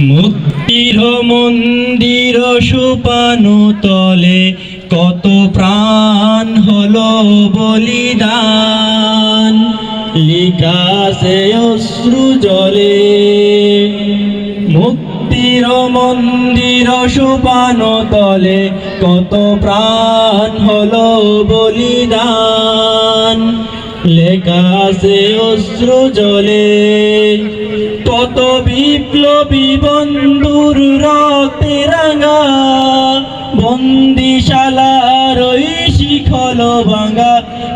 মুক্তির মন্দির সোপানো তলে কত প্রাণ হলো বলিদান, লিখা আছে অশ্রু জলে। মুক্তির মন্দির সোপানো তলে কত প্রাণ হলো বলিদান, লেখা আছে অশ্রু জলে। কত বিপ্লবী বন্ধুর রক্তে রাঙা বন্দিশালার ওই শিখল ভাঙা,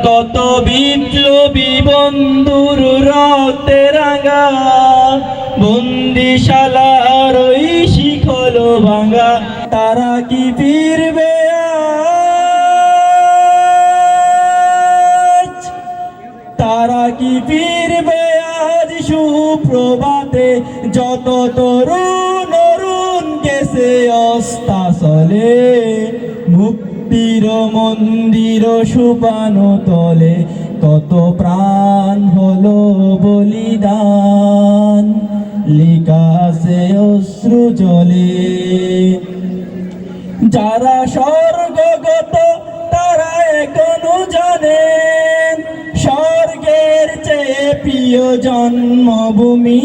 কত বিপ্লবী বন্ধুর রক্তে রাঙা বন্দিশালার ওই শিখল ভাঙা। তারা কি ফিরবে আজ, তারা কি ফিরবে আজ সুপ্রভাতে? যত তরুণ অরুণ গেছে অস্তাচলে, মুক্তির মন্দির সোপানো তলে কত প্রাণ হলো বলিদান, লিখা আছে অশ্রু জলে। যারা স্বর্গগত তারা এখনো জানেন, স্বর্গের চেয়ে প্রিয় জন্মভূমি।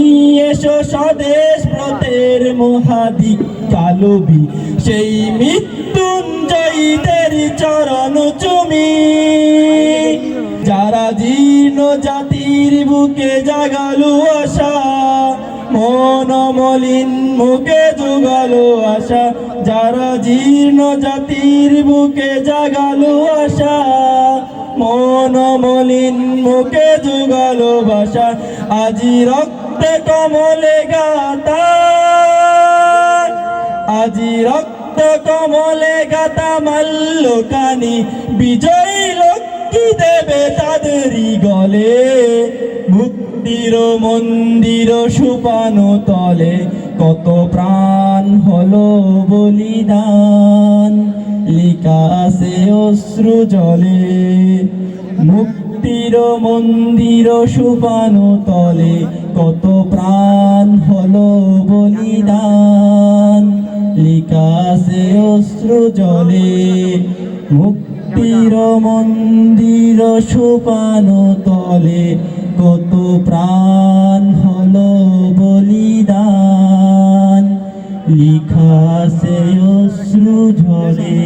এসো স্বদেশ ব্রতের মহাদিকালবি, সেই মৃত্যুঞ্জয়ীদের চরণ চুমি। যারা জীর্ণ জাতির বুকে জাগালো আশা, মন মলিন মুখে জোগালো আশা। যারা জীর্ণ জাতির বুকে জাগালো আশা, মন মলিন মুখে জোগালো ভাষা। আজি রক্তে কমলে গাতা, আজি রক্ত কমলে গাতা মাল্যকানি, বিজয়ী লক্ষ্মী দেবে তাদেরই গলে। মুক্তির মন্দির সোপানো তলে কত প্রাণ হলো বলিদান, লিখা আছে অশ্রু জলে। মুক্তির মন্দির সোপানো তলে কত প্রাণ হলো বলিদান, লিখা আছে অশ্রু জলে। মুক্তির মন্দির সোপানো তলে কত প্রাণ হলো বলিদান, লিখা আছে অশ্রু ঝরে।